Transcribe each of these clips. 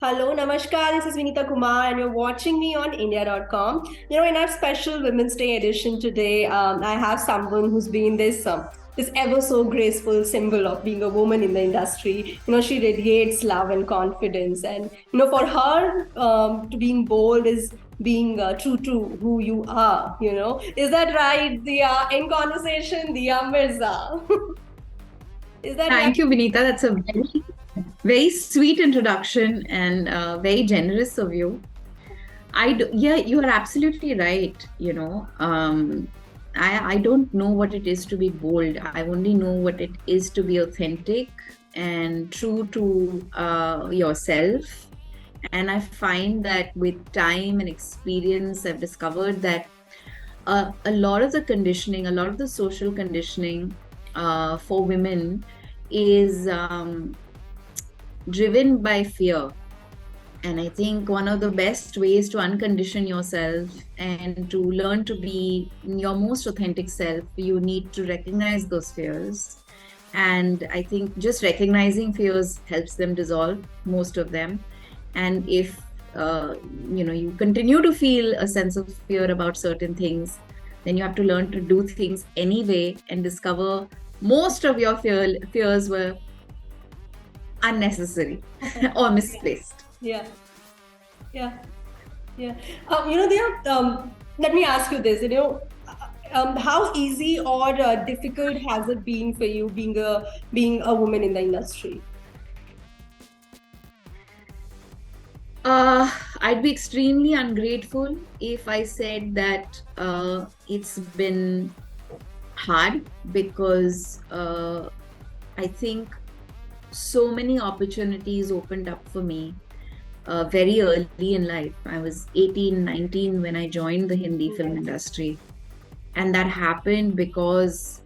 Hello, Namaskar. This is Vinita Kumar, and you're watching me on India.com. In our special Women's Day edition today, I have someone who's been this ever so graceful symbol of being a woman in the industry. She radiates love and confidence, and for her, to being bold is being true to who you are. Is that right, Dia? In conversation, Dia Mirza. Is that right? Thank you, Vinita. That's a very sweet introduction and very generous of you. Yeah, you are absolutely right. I don't know what it is to be bold. I only know what it is to be authentic and true to yourself. And I find that with time and experience, I've discovered that a lot of the conditioning, a lot of the social conditioning for women is driven by fear. And I think one of the best ways to uncondition yourself and to learn to be your most authentic self, you need to recognize those fears. And I think just recognizing fears helps them dissolve, most of them. And if you continue to feel a sense of fear about certain things, then you have to learn to do things anyway and discover most of your fears were unnecessary or misplaced. Yeah, yeah, yeah. Let me ask you this. How easy or difficult has it been for you being a woman in the industry? I'd be extremely ungrateful if I said that it's been hard because I think so many opportunities opened up for me very early in life. I was 18, 19 when I joined the Hindi film industry. And that happened because,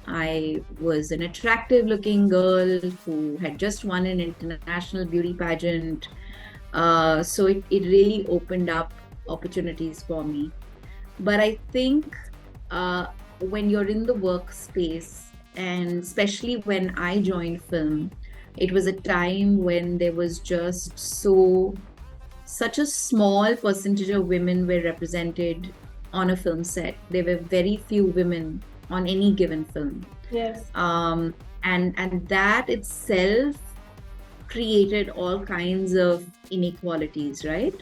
I was an attractive looking girl who had just won an international beauty pageant. So it really opened up opportunities for me. But I think when you're in the workspace, and especially when I joined film, it was a time when there was just such a small percentage of women were represented on a film set. There were very few women on any given film. Yes. And that itself created all kinds of inequalities, right?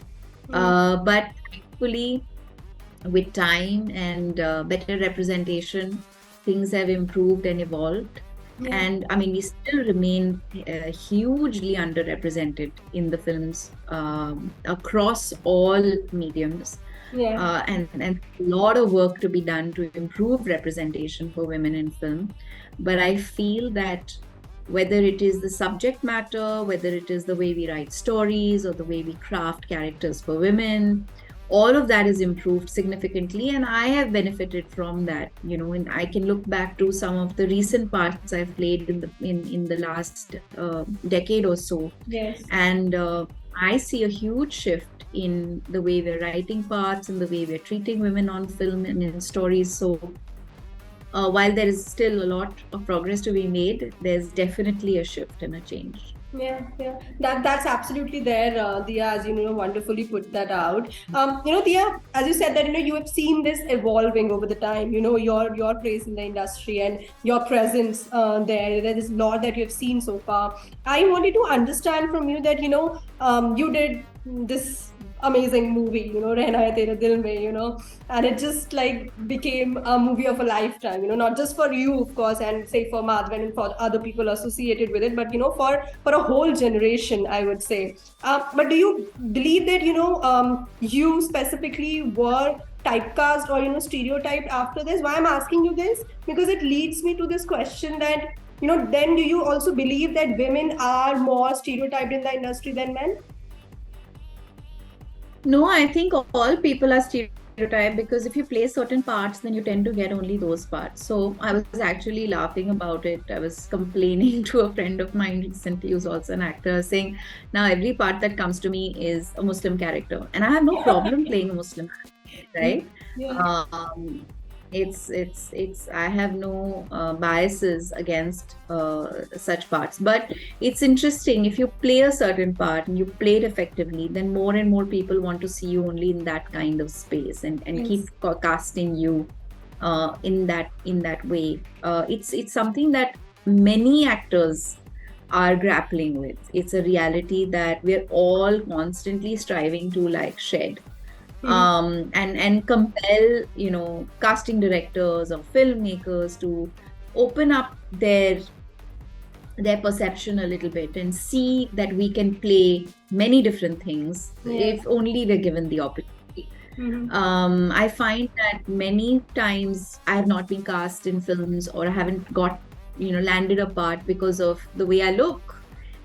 But thankfully, with time and better representation, things have improved and evolved. Yeah. And I mean, we still remain hugely underrepresented in the films across all mediums. Yeah. And a lot of work to be done to improve representation for women in film. But I feel that whether it is the subject matter, whether it is the way we write stories or the way we craft characters for women, all of that is improved significantly, and I have benefited from that. And I can look back to some of the recent parts I've played in the last decade or so. Yes. And I see a huge shift in the way we're writing parts and the way we're treating women on film and in stories. So while there is still a lot of progress to be made, there's definitely a shift and a change. Yeah. That's absolutely there, Dia, as wonderfully put that out. Dia, as you said that you have seen this evolving over the time. Your place in the industry and your presence there. There is a lot that you have seen so far. I wanted to understand from you that you did this amazing movie, Rehna Hai Tere Dil Mein, and it just like became a movie of a lifetime, not just for you, of course, and say for Madhavan and for other people associated with it, but for a whole generation, I would say. But do you believe that you specifically were typecast or stereotyped after this? Why I'm asking you this, because it leads me to this question that then do you also believe that women are more stereotyped in the industry than men? No, I think all people are stereotyped because if you play certain parts, then you tend to get only those parts. So I was actually laughing about it. I was complaining to a friend of mine recently who's also an actor, saying, now every part that comes to me is a Muslim character. And I have no problem playing a Muslim, right? Yeah. It's I have no biases against such parts, but it's interesting. If you play a certain part and you play it effectively, then more and more people want to see you only in that kind of space, and keep Yes. casting you in that way. It's something that many actors are grappling with. It's a reality that we're all constantly striving to like shed, Mhm. and compel, casting directors or filmmakers to open up their perception a little bit and see that we can play many different things Yeah. if only we're given the opportunity. Mhm. I find that many times I have not been cast in films, or I haven't got, landed a part because of the way I look.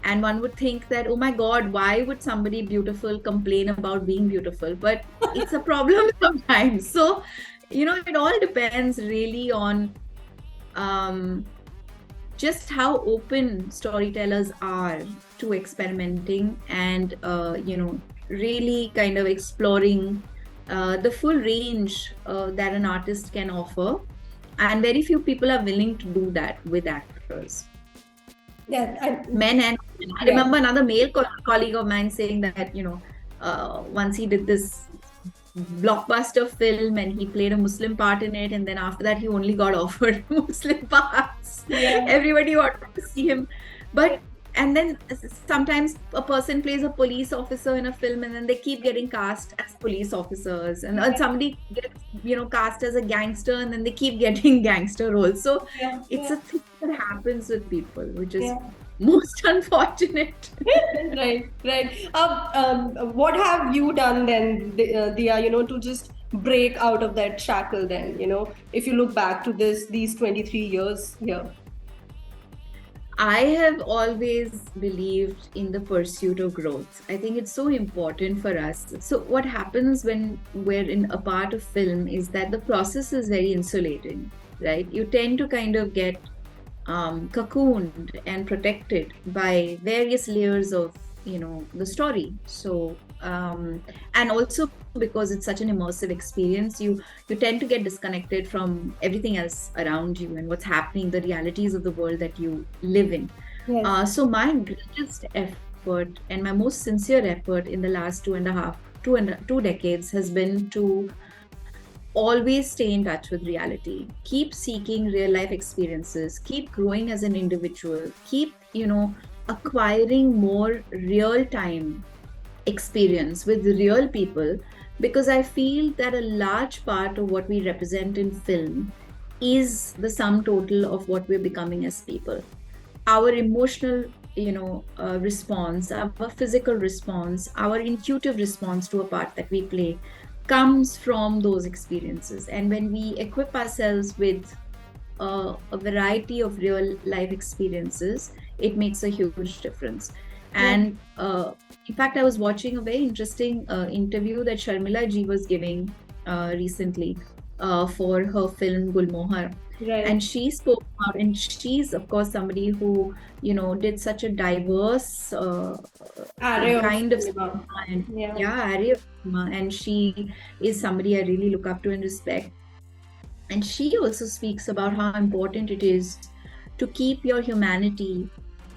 And one would think that, oh my God, why would somebody beautiful complain about being beautiful? But it's a problem sometimes. So, it all depends really on um, just how open storytellers are to experimenting and, really kind of exploring the full range that an artist can offer. And very few people are willing to do that with actors, Yeah. men and women. I Yeah. remember another male colleague of mine saying that, once he did this blockbuster film and he played a Muslim part in it, and then after that he only got offered Muslim parts. Yeah. Everybody wanted to see him, but and then sometimes a person plays a police officer in a film, and then they keep getting cast as police officers, and Yeah. somebody gets, cast as a gangster, and then they keep getting gangster roles. So Yeah. it's Yeah. a thing that happens with people, which is Yeah. most unfortunate. Right, right. What have you done then, Dia, to just break out of that shackle then, if you look back to these 23 years here? I have always believed in the pursuit of growth. I think it's so important for us. So, what happens when we're in a part of film is that the process is very insulating, right? You tend to kind of get cocooned and protected by various layers of, the story. So, and also because it's such an immersive experience, you tend to get disconnected from everything else around you and what's happening, the realities of the world that you live in. Yes. So my greatest effort and my most sincere effort in the last 2 decades has been to always stay in touch with reality, keep seeking real life experiences, keep growing as an individual, keep, acquiring more real time experience with real people, because I feel that a large part of what we represent in film is the sum total of what we're becoming as people. Our emotional, response, our physical response, our intuitive response to a part that we play comes from those experiences. And when we equip ourselves with a variety of real life experiences, it makes a huge difference. Yeah. And in fact, I was watching a very interesting interview that Sharmila ji was giving recently for her film Gulmohar. Right. And she spoke about, and she's of course somebody who, did such a diverse Array of kind of cinema. cinema, and Yeah. yeah, area of cinema. And she is somebody I really look up to and respect. And she also speaks about how important it is to keep your humanity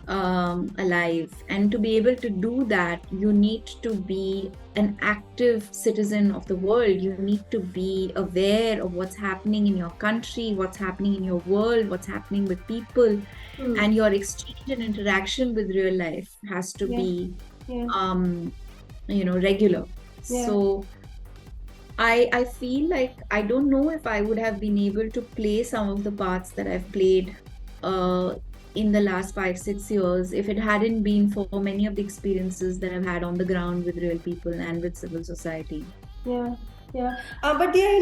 alive. And to be able to do that, you need to be an active citizen of the world. You need to be aware of what's happening in your country, what's happening in your world, what's happening with people. Hmm. And your exchange and interaction with real life has to Yeah. be, Yeah. regular. Yeah. So I feel like I don't know if I would have been able to play some of the parts that I've played in the last 5-6 years if it hadn't been for many of the experiences that I've had on the ground with real people and with civil society. Yeah, yeah. But yeah,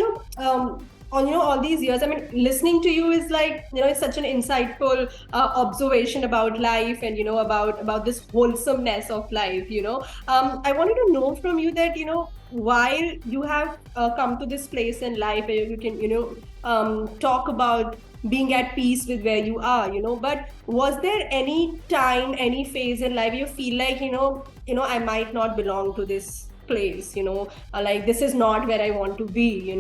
on all these years, I mean, listening to you is like, it's such an insightful observation about life, and about this wholesomeness of life. I wanted to know from you that while you have come to this place in life where you can talk about being at peace with where you are, but was there any time, any phase in life you feel like I might not belong to this place, like this is not where I want to be?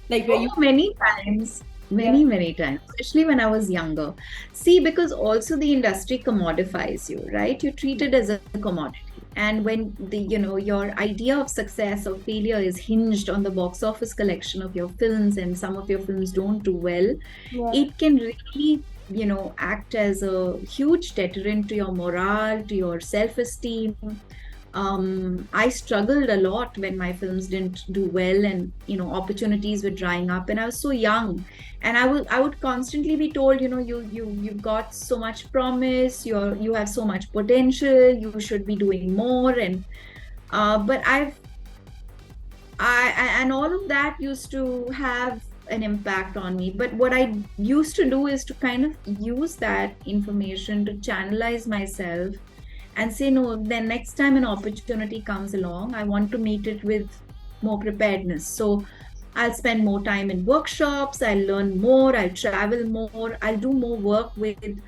like where you? Oh, many times, Yeah. many times, especially when I was younger. See, because also the industry commodifies you, right? You're treated as a commodity. And when your idea of success or failure is hinged on the box office collection of your films, and some of your films don't do well, Yeah. it can really, act as a huge deterrent to your morale, to your self-esteem. I struggled a lot when my films didn't do well, and opportunities were drying up, and I was so young, and I would constantly be told, you've got so much promise, you have so much potential, you should be doing more. And but and all of that used to have an impact on me. But what I used to do is to kind of use that information to channelize myself and say, no, then next time an opportunity comes along, I want to meet it with more preparedness. So I'll spend more time in workshops, I'll learn more, I'll travel more, I'll do more work with,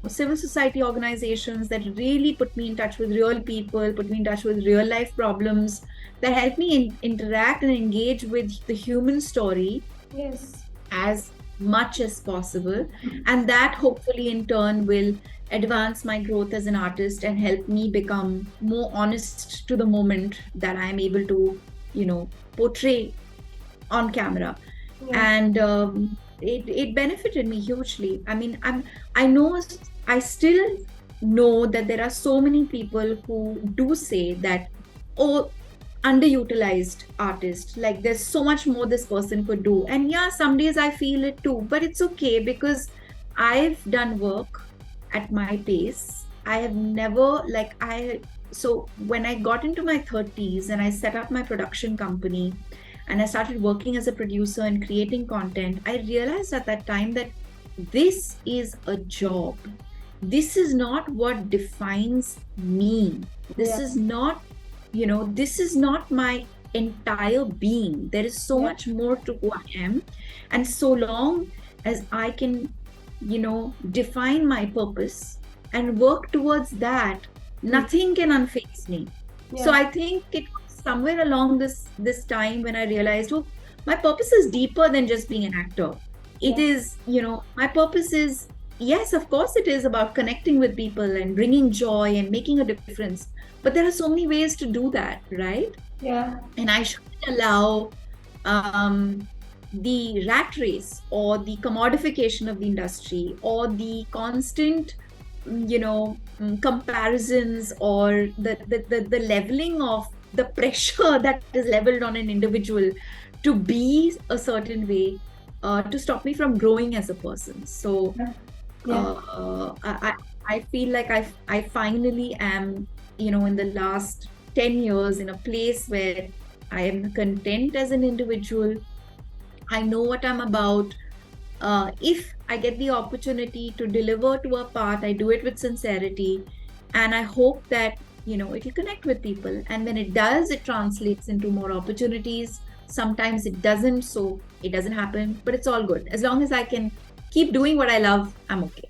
civil society organizations that really put me in touch with real people, put me in touch with real life problems, that help me interact and engage with the human story Yes. as much as possible. And that hopefully in turn will advance my growth as an artist and help me become more honest to the moment that I'm able to, portray on camera. Yeah. And it benefited me hugely. I mean, I still know that there are so many people who do say that, oh, underutilized artist, like there's so much more this person could do. And yeah, some days I feel it too, but it's okay, because I've done work at my pace. I have never, so when I got into my 30s and I set up my production company and I started working as a producer and creating content, I realized at that time that this is a job. This is not what defines me. This Yeah. is not, this is not my entire being. There is so Yeah. much more to who I am. And so long as I can, define my purpose and work towards that, nothing can unface me. So Yeah. I think it was somewhere along this time when I realized, oh, my purpose is deeper than just being an actor. It Yeah. is, my purpose is, yes, of course, it is about connecting with people and bringing joy and making a difference. But there are so many ways to do that, right? Yeah. And I shouldn't allow the rat race or the commodification of the industry or the constant comparisons or the leveling of the pressure that is leveled on an individual to be a certain way to stop me from growing as a person. So Yeah. I feel like I finally am, in the last 10 years in a place where I am content as an individual. I know what I'm about. If I get the opportunity to deliver to a part, I do it with sincerity. And I hope that, it will connect with people. And when it does, it translates into more opportunities. Sometimes it doesn't, so it doesn't happen, but it's all good. As long as I can keep doing what I love, I'm okay.